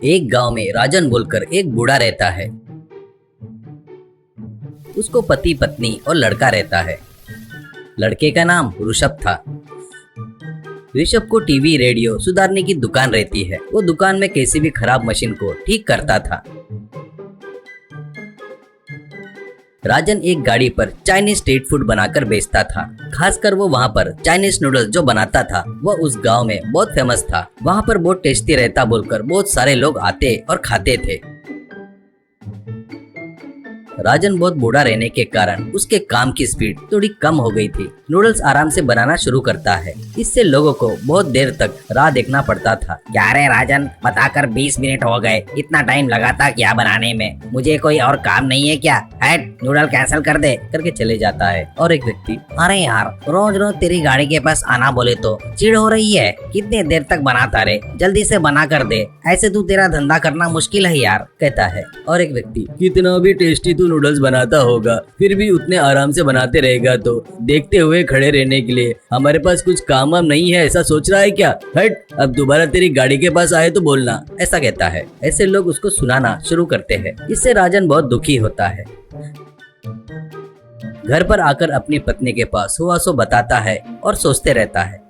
एक गांव में राजन बोलकर एक बूढ़ा रहता है। उसको पति पत्नी और लड़का रहता है। लड़के का नाम ऋषभ था। ऋषभ को टीवी रेडियो सुधारने की दुकान रहती है। वो दुकान में किसी भी खराब मशीन को ठीक करता था। राजन एक गाड़ी पर चाइनीज स्ट्रीट फूड बनाकर बेचता था। खासकर वो वहाँ पर चाइनीज नूडल्स जो बनाता था वह उस गांव में बहुत फेमस था। वहाँ पर बहुत टेस्टी रहता बोलकर बहुत सारे लोग आते और खाते थे। राजन बहुत बूढ़ा रहने के कारण उसके काम की स्पीड थोड़ी कम हो गई थी। नूडल्स आराम से बनाना शुरू करता है। इससे लोगों को बहुत देर तक राह देखना पड़ता था। क्या रे राजन, बताकर 20 मिनट हो गए, इतना टाइम लगाता क्या बनाने में? मुझे कोई और काम नहीं है क्या? हट, नूडल कैंसिल कर दे करके चले जाता है। और एक व्यक्ति, अरे यार, रोज रोज तेरी गाड़ी के पास आना बोले तो चिढ़ हो रही है। कितने देर तक बनाता रे, जल्दी से बना कर दे। ऐसे तू तेरा धंधा करना मुश्किल है यार, कहता है। और एक व्यक्ति, कितना भी टेस्टी तू नूडल्स बनाता होगा फिर भी उतने आराम से बनाते रहेगा तो देखते हुए खड़े रहने के लिए हमारे पास कुछ काम वाम नहीं है, ऐसा सोच रहा है क्या? हट, अब दोबारा तेरी गाड़ी के पास आए तो बोलना, ऐसा कहता है। ऐसे लोग उसको सुनाना शुरू करते हैं। इससे राजन बहुत दुखी होता है। घर पर आकर अपनी पत्नी के पास हुआ सो बताता है और सोचते रहता है।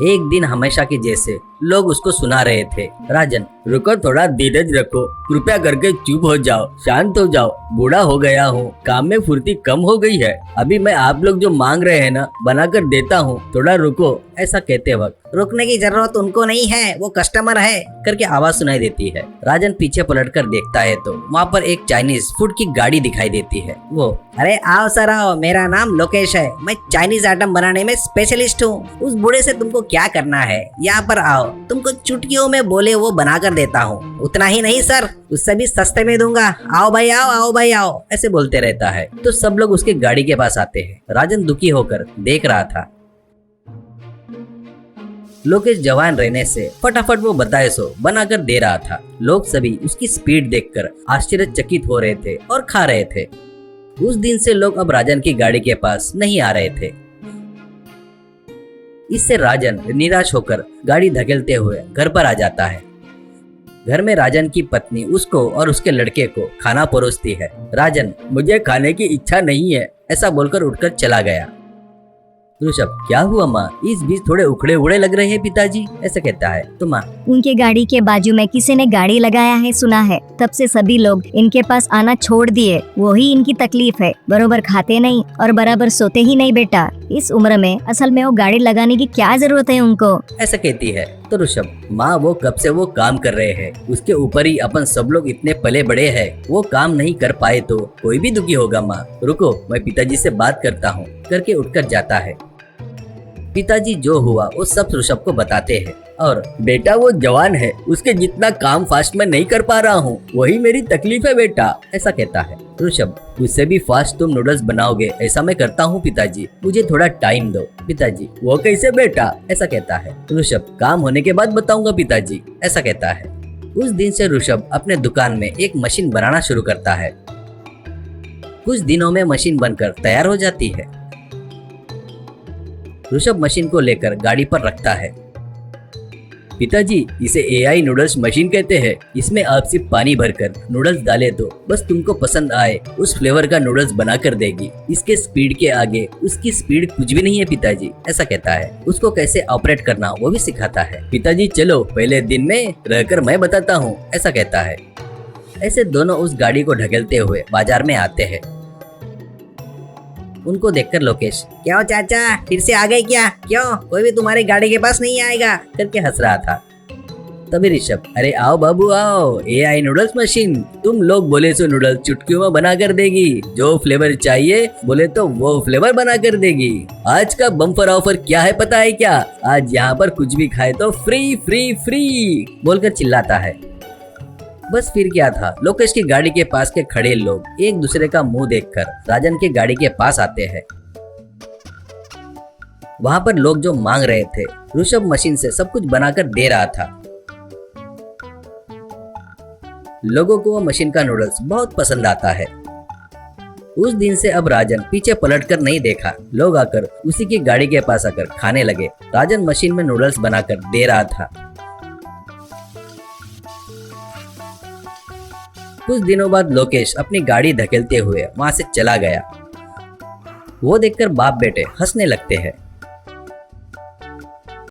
एक दिन हमेशा के जैसे लोग उसको सुना रहे थे। राजन, रुको, थोड़ा धीरज रखो, कृपया करके चुप हो जाओ, शांत हो जाओ, बूढ़ा हो गया हूँ, काम में फुर्ती कम हो गई है। अभी मैं आप लोग जो मांग रहे हैं ना बनाकर देता हूँ, थोड़ा रुको। ऐसा कहते वक्त रुकने की जरूरत उनको नहीं है, वो कस्टमर है करके आवाज सुनाई देती है। राजन पीछे पलटकर देखता है तो वहाँ पर एक चाइनीज फूड की गाड़ी दिखाई देती है। वो, अरे आओ सर आओ, मेरा नाम लोकेश है, मैं चाइनीज आइटम बनाने में स्पेशलिस्ट हूँ। उस बूढ़े से तुमको क्या करना है? यहाँ पर आओ, तुमको चुटकियों में बोले वो बना कर देता हूँ। उतना ही नहीं सर, उससे भी सस्ते में दूंगा। आओ भाई आओ, आओ भाई आओ, ऐसे बोलते रहता है। तो सब लोग उसके गाड़ी के पास आते हैं। राजन दुखी होकर देख रहा था। लोकेश जवान रहने से फटाफट वो बताए सो बनाकर दे रहा था। लोग सभी उसकी स्पीड देखकर आश्चर्यचकित हो रहे थे और खा रहे थे। उस दिन से लोग अब राजन की गाड़ी के पास नहीं आ रहे थे। इससे राजन निराश होकर गाड़ी धकेलते हुए घर पर आ जाता है। घर में राजन की पत्नी उसको और उसके लड़के को खाना परोसती है। राजन, मुझे खाने की इच्छा नहीं है, ऐसा बोलकर उठकर चला गया। ऋषभ, क्या हुआ माँ? इस बीच थोड़े उखड़े उड़े लग रहे हैं पिताजी, ऐसा कहता है। तो माँ, उनके गाड़ी के बाजू में किसी ने गाड़ी लगाया है सुना है, तब से सभी लोग इनके पास आना छोड़ दिए। वही इनकी तकलीफ है, बरोबर खाते नहीं और बराबर सोते ही नहीं बेटा। इस उम्र में असल में वो गाड़ी लगाने की क्या जरूरत है उनको, ऐसा कहती है। तो ऋषभ, माँ वो कब से वो काम कर रहे हैं, उसके ऊपर ही अपन सब लोग इतने पले बड़े हैं, वो काम नहीं कर पाए तो कोई भी दुखी होगा। माँ रुको, मैं पिताजी से बात करता हूँ, करके उठकर जाता है। पिताजी जो हुआ वो सब ऋषभ को बताते हैं। और बेटा वो जवान है, उसके जितना काम फास्ट में नहीं कर पा रहा हूँ, वही मेरी तकलीफ है बेटा, ऐसा कहता है। ऋषभ, उससे भी फास्ट तुम नूडल्स बनाओगे ऐसा मैं करता हूँ पिताजी, मुझे थोड़ा टाइम दो। पिताजी, वो कैसे बेटा, ऐसा कहता है। ऋषभ, काम होने के बाद बताऊंगा पिताजी, ऐसा कहता है। उस दिन से ऋषभ अपने दुकान में एक मशीन बनाना शुरू करता है। कुछ दिनों में मशीन बनकर तैयार हो जाती है। ऋषभ मशीन को लेकर गाड़ी पर रखता है। पिताजी, इसे एआई नूडल्स मशीन कहते हैं। इसमें आप सिर्फ पानी भरकर नूडल्स डाले तो बस तुमको पसंद आए उस फ्लेवर का नूडल्स बना कर देगी। इसके स्पीड के आगे उसकी स्पीड कुछ भी नहीं है पिताजी, ऐसा कहता है। उसको कैसे ऑपरेट करना वो भी सिखाता है। पिताजी चलो, पहले दिन में रहकर मैं बताता हूँ, ऐसा कहता है। ऐसे दोनों उस गाड़ी को ढकेलते हुए बाजार में आते हैं। उनको देखकर लोकेश, क्यों चाचा, फिर से आ गए क्या? क्यों, कोई भी तुम्हारी गाड़ी के पास नहीं आएगा, करके हंस रहा था। तभी ऋषभ, अरे आओ बाबू आओ, एआई नूडल्स मशीन, तुम लोग बोले सो नूडल्स चुटकियों में बना कर देगी। जो फ्लेवर चाहिए बोले तो वो फ्लेवर बना कर देगी। आज का बम्पर ऑफर क्या है पता है क्या? आज यहाँ पर कुछ भी खाए तो फ्री फ्री फ्री बोलकर चिल्लाता है। बस फिर क्या था, लोकेश की गाड़ी के पास के खड़े लोग एक दूसरे का मुंह देखकर राजन के गाड़ी के पास आते हैं। वहां पर लोग जो मांग रहे थे, ऋषभ मशीन से सब कुछ बनाकर दे रहा था। लोगों को वो मशीन का नूडल्स बहुत पसंद आता है। उस दिन से अब राजन पीछे पलटकर नहीं देखा। लोग आकर उसी की गाड़ी के पास आकर खाने लगे। राजन मशीन में नूडल्स बनाकर दे रहा था। कुछ दिनों बाद लोकेश अपनी गाड़ी धकेलते हुए वहां से चला गया। वो देखकर बाप बेटे हंसने लगते हैं।